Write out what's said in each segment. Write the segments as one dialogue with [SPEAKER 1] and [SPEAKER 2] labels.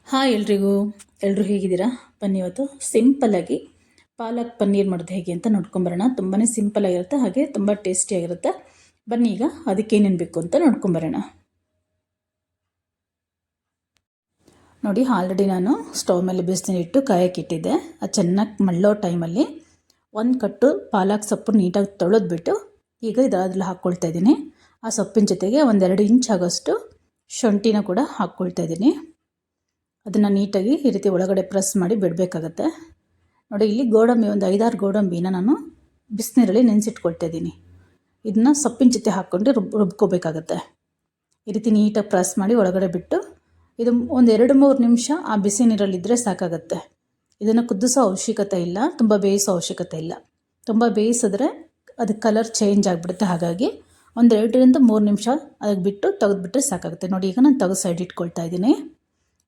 [SPEAKER 1] Hi ಎಲ್ಲರೂ ಹೇಗಿದ್ದೀರಾ? ಬನ್ನಿ ಇವತ್ತು ಸಿಂಪಲ್ಲಾಗಿ ಪಾಲಕ್ ಪನ್ನೀರ್ ಮಾಡೋದು ಹೇಗೆ ಅಂತ ನೋಡ್ಕೊಂಬರೋಣ. ತುಂಬಾ ಸಿಂಪಲ್ಲಾಗಿರುತ್ತೆ, ಹಾಗೆ ತುಂಬ ಟೇಸ್ಟಿಯಾಗಿರುತ್ತೆ. ಬನ್ನಿ ಈಗ ಅದಕ್ಕೇನೇನು ಬೇಕು ಅಂತ ನೋಡ್ಕೊಂಬರೋಣ. ನೋಡಿ, ಆಲ್ರೆಡಿ ನಾನು ಸ್ಟವ್ ಮೇಲೆ ಬಿಸಿನೀರಿಟ್ಟು ಕಾಯಕ್ಕಿಟ್ಟಿದ್ದೆ. ಅದು ಚೆನ್ನಾಗಿ ಮಳ್ಳೋ ಟೈಮಲ್ಲಿ ಒಂದು ಕಟ್ಟು ಪಾಲಕ್ ಸೊಪ್ಪು ನೀಟಾಗಿ ತೊಳೆದ್ಬಿಟ್ಟು ಈಗ ಇದರಲ್ಲಿ ಹಾಕ್ಕೊಳ್ತಾ ಇದ್ದೀನಿ. ಆ ಸೊಪ್ಪಿನ ಜೊತೆಗೆ 1-2 ಇಂಚ್ ಆಗೋಷ್ಟು ಶುಂಠಿನ ಕೂಡ ಹಾಕ್ಕೊಳ್ತಾ ಇದ್ದೀನಿ. ಅದನ್ನು ನೀಟಾಗಿ ಈ ರೀತಿ ಒಳಗಡೆ ಪ್ರೆಸ್ ಮಾಡಿ ಬಿಡಬೇಕಾಗತ್ತೆ. ನೋಡಿ, ಇಲ್ಲಿ ಗೋಡಂಬಿ ಒಂದು 5-6 ಗೋಡಂಬಿನ ನಾನು ಬಿಸಿನೀರಲ್ಲಿ ನೆನೆಸಿಟ್ಕೊಳ್ತಾ ಇದ್ದೀನಿ. ಇದನ್ನ ಸೊಪ್ಪಿನ ಜೊತೆ ಹಾಕ್ಕೊಂಡು ರುಬ್ಕೋಬೇಕಾಗತ್ತೆ. ಈ ರೀತಿ ನೀಟಾಗಿ ಪ್ರೆಸ್ ಮಾಡಿ ಒಳಗಡೆ ಬಿಟ್ಟು ಇದು ಒಂದು 2-3 ನಿಮಿಷ ಆ ಬಿಸಿ ನೀರಲ್ಲಿದ್ದರೆ ಸಾಕಾಗತ್ತೆ. ಇದನ್ನು ಕುದಿಸೋ ಅವಶ್ಯಕತೆ ಇಲ್ಲ, ತುಂಬ ಬೇಯಿಸೋ ಅವಶ್ಯಕತೆ ಇಲ್ಲ. ತುಂಬ ಬೇಯಿಸಿದ್ರೆ ಅದಕ್ಕೆ ಕಲರ್ ಚೇಂಜ್ ಆಗಿಬಿಡುತ್ತೆ. ಹಾಗಾಗಿ ಒಂದು 2-3 ನಿಮಿಷ ಅದಕ್ಕೆ ಬಿಟ್ಟು ತೆಗೆದುಬಿಟ್ರೆ ಸಾಕಾಗುತ್ತೆ. ನೋಡಿ, ಈಗ ನಾನು ತೆಗೆದು ಸೈಡ್ ಇಟ್ಕೊಳ್ತಾ ಇದ್ದೀನಿ.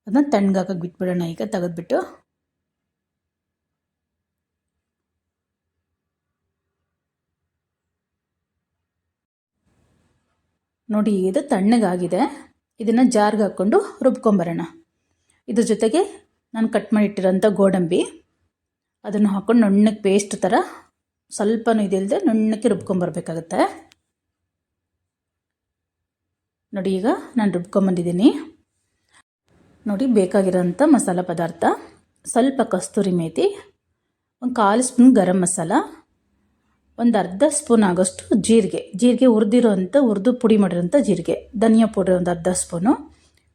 [SPEAKER 1] ಅದನ್ನ ತಣ್ಣಗಾಕಕ್ಕೆ ಬಿಟ್ಬಿಡೋಣ. ಈಗ ತೆಗೆದ್ಬಿಟ್ಟು ನೋಡಿ, ಇದು ತಣ್ಣಗಾಗಿದೆ. ಇದನ್ನು ಜಾರ್ಗೆ ಹಾಕ್ಕೊಂಡು ರುಬ್ಕೊಂಬರೋಣ. ಇದ್ರ ಜೊತೆಗೆ ನಾನು ಕಟ್ ಮಾಡಿಟ್ಟಿರೋಂಥ ಗೋಡಂಬಿ ಅದನ್ನು ಹಾಕ್ಕೊಂಡು ನುಣ್ಣಗೆ ಪೇಸ್ಟ್ ಥರ ಸ್ವಲ್ಪನೂ ಇದಿಲ್ಲದೆ ನುಣ್ಣಕ್ಕೆ ರುಬ್ಕೊಂಬರ್ಬೇಕಾಗತ್ತೆ. ನೋಡಿ, ಈಗ ನಾನು ರುಬ್ಕೊಂಬಂದಿದ್ದೀನಿ. ನೋಡಿ, ಬೇಕಾಗಿರೋಂಥ ಮಸಾಲ ಪದಾರ್ಥ ಸ್ವಲ್ಪ ಕಸ್ತೂರಿ ಮೇಥಿ, ಒಂದು 1/4 ಸ್ಪೂನ್ ಗರಂ ಮಸಾಲ, ಒಂದು ಅರ್ಧ ಸ್ಪೂನ್ ಆಗೋಷ್ಟು ಜೀರಿಗೆ ಹುರಿದು ಪುಡಿ ಮಾಡಿರೋಂಥ ಜೀರಿಗೆ, ಧನಿಯಾ ಪೌಡರ್ ಒಂದು ಅರ್ಧ ಸ್ಪೂನು,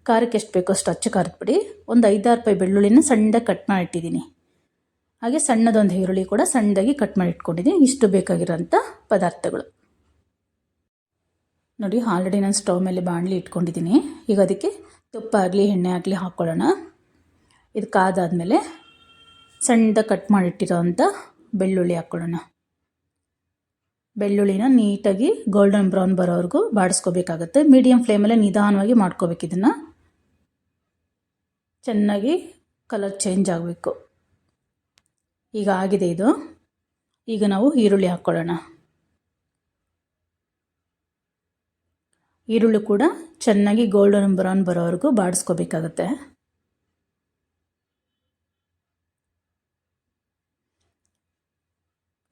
[SPEAKER 1] ಖಾರಕ್ಕೆ ಎಷ್ಟು ಬೇಕೋ ಅಷ್ಟು ಅಚ್ಚ ಖಾರದ ಪುಡಿ, ಒಂದು 5-6 ರೂಪಾಯಿ ಬೆಳ್ಳುಳ್ಳಿನ ಸಣ್ಣದಾಗಿ ಕಟ್ ಮಾಡಿ ಇಟ್ಟಿದ್ದೀನಿ. ಹಾಗೆ ಸಣ್ಣದೊಂದು ಈರುಳ್ಳಿ ಕೂಡ ಸಣ್ಣದಾಗಿ ಕಟ್ ಮಾಡಿ ಇಟ್ಕೊಂಡಿದ್ದೀನಿ. ಇಷ್ಟು ಬೇಕಾಗಿರೋಂಥ ಪದಾರ್ಥಗಳು. ನೋಡಿ, ಆಲ್ರೆಡಿ ನಾನು ಸ್ಟವ್ ಮೇಲೆ ಬಾಣಲಿ ಇಟ್ಕೊಂಡಿದ್ದೀನಿ. ಈಗ ಅದಕ್ಕೆ ತುಪ್ಪ ಆಗಲಿ ಎಣ್ಣೆ ಆಗಲಿ ಹಾಕ್ಕೊಳ್ಳೋಣ. ಇದು ಕಾದಾದಮೇಲೆ ಸಣ್ಣದಾಗಿ ಕಟ್ ಮಾಡಿಟ್ಟಿರೋವಂಥ ಬೆಳ್ಳುಳ್ಳಿ ಹಾಕ್ಕೊಳ್ಳೋಣ. ಬೆಳ್ಳುಳ್ಳಿನ ನೀಟಾಗಿ ಗೋಲ್ಡನ್ ಬ್ರೌನ್ ಬರೋವರೆಗೂ ಬಾಡಿಸ್ಕೋಬೇಕಾಗತ್ತೆ. ಮೀಡಿಯಮ್ ಫ್ಲೇಮಲ್ಲೇ ನಿಧಾನವಾಗಿ ಮಾಡ್ಕೋಬೇಕು. ಇದನ್ನು ಚೆನ್ನಾಗಿ ಕಲರ್ ಚೇಂಜ್ ಆಗಬೇಕು. ಈಗ ಆಗಿದೆ ಇದು. ಈಗ ನಾವು ಈರುಳ್ಳಿ ಹಾಕ್ಕೊಳ್ಳೋಣ. ಈರುಳ್ಳಿ ಕೂಡ ಚೆನ್ನಾಗಿ ಗೋಲ್ಡನ್ ಬ್ರೌನ್ ಬರೋವರೆಗೂ ಬಾಡಿಸ್ಕೋಬೇಕಾಗತ್ತೆ.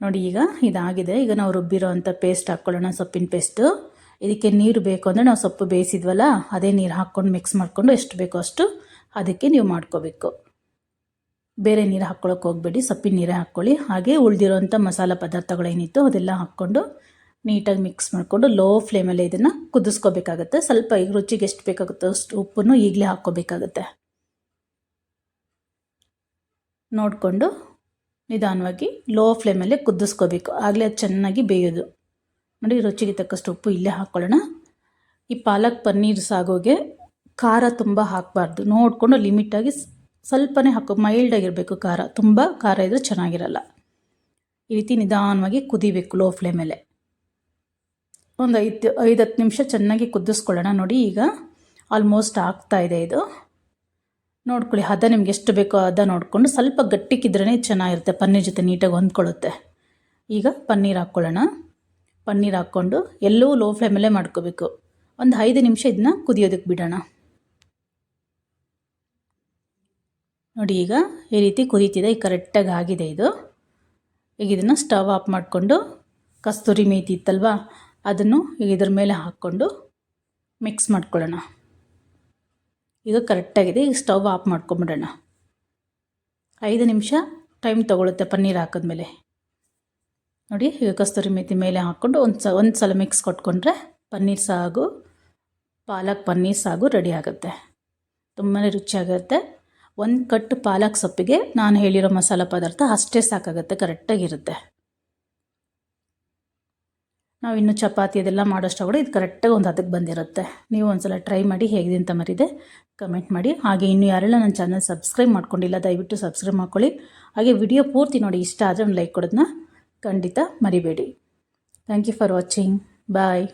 [SPEAKER 1] ನೋಡಿ, ಈಗ ಇದಾಗಿದೆ. ಈಗ ನಾವು ರುಬ್ಬಿರೋ ಅಂಥ ಪೇಸ್ಟ್ ಹಾಕ್ಕೊಳ್ಳೋಣ, ಸೊಪ್ಪಿನ ಪೇಸ್ಟು. ಇದಕ್ಕೆ ನೀರು ಬೇಕು ಅಂದರೆ ನಾವು ಸೊಪ್ಪು ಬೇಯಿಸಿದ್ವಲ್ಲ ಅದೇ ನೀರು ಹಾಕ್ಕೊಂಡು ಮಿಕ್ಸ್ ಮಾಡಿಕೊಂಡು ಎಷ್ಟು ಬೇಕೋ ಅಷ್ಟು ಅದಕ್ಕೆ ನೀವು ಮಾಡ್ಕೋಬೇಕು. ಬೇರೆ ನೀರು ಹಾಕ್ಕೊಳ್ಳೋಕೆ ಹೋಗಬೇಡಿ, ಸೊಪ್ಪಿನ ನೀರೇ ಹಾಕ್ಕೊಳ್ಳಿ. ಹಾಗೆ ಉಳಿದಿರೋಂಥ ಮಸಾಲ ಪದಾರ್ಥಗಳೇನಿತ್ತು ಅದೆಲ್ಲ ಹಾಕ್ಕೊಂಡು ನೀಟಾಗಿ ಮಿಕ್ಸ್ ಮಾಡಿಕೊಂಡು ಲೋ ಫ್ಲೇಮಲ್ಲೇ ಇದನ್ನು ಕುದಿಸ್ಕೋಬೇಕಾಗತ್ತೆ. ಸ್ವಲ್ಪ ಈಗ ರುಚಿಗೆ ಎಷ್ಟು ಬೇಕಾಗುತ್ತೋ ಅಷ್ಟು ಉಪ್ಪನ್ನು ಈಗಲೇ ಹಾಕ್ಕೋಬೇಕಾಗತ್ತೆ. ನೋಡಿಕೊಂಡು ನಿಧಾನವಾಗಿ ಲೋ ಫ್ಲೇಮಲ್ಲೇ ಕುದಿಸ್ಕೋಬೇಕು, ಆಗಲೇ ಅದು ಚೆನ್ನಾಗಿ ಬೇಯೋದು. ನೋಡಿ, ರುಚಿಗೆ ತಕ್ಕಷ್ಟು ಉಪ್ಪು ಇಲ್ಲೇ ಹಾಕ್ಕೊಳ್ಳೋಣ. ಈ ಪಾಲಕ್ ಪನ್ನೀರ್ ಸಾಗೋಗೆ ಖಾರ ತುಂಬ ಹಾಕಬಾರ್ದು, ನೋಡಿಕೊಂಡು ಲಿಮಿಟಾಗಿ ಸ್ವಲ್ಪನೇ ಮೈಲ್ಡಾಗಿರಬೇಕು ಖಾರ. ತುಂಬ ಖಾರ ಇದ್ದರೆ ಚೆನ್ನಾಗಿರಲ್ಲ. ಈ ರೀತಿ ನಿಧಾನವಾಗಿ ಕುದಿಬೇಕು ಲೋ ಫ್ಲೇಮಲ್ಲೇ. ಒಂದು 5-10 ನಿಮಿಷ ಚೆನ್ನಾಗಿ ಕುದಿಸ್ಕೊಳ್ಳೋಣ. ನೋಡಿ, ಈಗ ಆಲ್ಮೋಸ್ಟ್ ಆಗ್ತಾಯಿದೆ ಇದು. ನೋಡ್ಕೊಳ್ಳಿ, ಹದ ನಿಮ್ಗೆ ಎಷ್ಟು ಬೇಕೋ ಹದ ನೋಡಿಕೊಂಡು ಸ್ವಲ್ಪ ಗಟ್ಟಿಕ್ಕಿದ್ರೇ ಚೆನ್ನಾಗಿರುತ್ತೆ, ಪನ್ನೀರ್ ಜೊತೆ ನೀಟಾಗಿ ಹೊಂದ್ಕೊಳ್ಳುತ್ತೆ. ಈಗ ಪನ್ನೀರ್ ಹಾಕ್ಕೊಳ್ಳೋಣ. ಪನ್ನೀರ್ ಹಾಕ್ಕೊಂಡು ಎಲ್ಲೂ ಲೋ ಫ್ಲೇಮಲ್ಲೇ ಮಾಡ್ಕೋಬೇಕು. ಒಂದು 5 ನಿಮಿಷ ಇದನ್ನ ಕುದಿಯೋದಕ್ಕೆ ಬಿಡೋಣ. ನೋಡಿ, ಈಗ ಈ ರೀತಿ ಕುದೀತಿದೆ. ಈಗ ಕರೆಕ್ಟಾಗಿ ಆಗಿದೆ ಇದು. ಈಗ ಇದನ್ನು ಸ್ಟವ್ ಆಫ್ ಮಾಡಿಕೊಂಡು ಕಸ್ತೂರಿ ಮೇಥಿ ಇತ್ತಲ್ವ ಅದನ್ನು ಈಗ ಇದ್ರ ಮೇಲೆ ಹಾಕ್ಕೊಂಡು ಮಿಕ್ಸ್ ಮಾಡ್ಕೊಳ್ಳೋಣ. ಈಗ ಕರೆಕ್ಟಾಗಿದೆ. ಈಗ ಸ್ಟವ್ ಆಫ್ ಮಾಡ್ಕೊಂಬಿಡೋಣ. 5 ನಿಮಿಷ ಟೈಮ್ ತೊಗೊಳುತ್ತೆ ಪನ್ನೀರ್ ಹಾಕಿದ್ಮೇಲೆ. ನೋಡಿ, ಈಗ ಕಸ್ತೂರಿ ಮೇಥಿ ಮೇಲೆ ಹಾಕ್ಕೊಂಡು ಒಂದು ಸಲ ಮಿಕ್ಸ್ ಕೊಟ್ಕೊಂಡ್ರೆ ಪಾಲಕ್ ಪನ್ನೀರ್ ಸಾಗು ರೆಡಿ ಆಗುತ್ತೆ. ತುಂಬಾ ರುಚಿಯಾಗುತ್ತೆ. ಒಂದು ಕಟ್ಟು ಪಾಲಕ್ ಸೊಪ್ಪಿಗೆ ನಾನು ಹೇಳಿರೋ ಮಸಾಲ ಪದಾರ್ಥ ಅಷ್ಟೇ ಸಾಕಾಗುತ್ತೆ, ಕರೆಕ್ಟಾಗಿರುತ್ತೆ. ನಾವು ಇನ್ನೂ ಚಪಾತಿ ಅದೆಲ್ಲ ಮಾಡೋಷ್ಟು ಕೂಡ ಇದು ಕರೆಕ್ಟಾಗಿ ಒಂದು ಹದಕ್ಕೆ ಬಂದಿರುತ್ತೆ. ನೀವು ಒಂದು ಸಲ ಟ್ರೈ ಮಾಡಿ, ಹೇಗಿದೆ ಅಂತ ಮರಿದೆ ಕಮೆಂಟ್ ಮಾಡಿ. ಹಾಗೆ ಇನ್ನೂ ಯಾರೆಲ್ಲ ನನ್ನ ಚಾನಲ್ ಸಬ್ಸ್ಕ್ರೈಬ್ ಮಾಡ್ಕೊಂಡಿಲ್ಲ ದಯವಿಟ್ಟು ಸಬ್ಸ್ಕ್ರೈಬ್ ಮಾಡ್ಕೊಳ್ಳಿ. ಹಾಗೆ ವಿಡಿಯೋ ಪೂರ್ತಿ ನೋಡಿ, ಇಷ್ಟ ಆದರೆ ಒಂದು ಲೈಕ್ ಕೊಡೋದನ್ನ ಖಂಡಿತ ಮರಿಬೇಡಿ. Thank you for watching. Bye.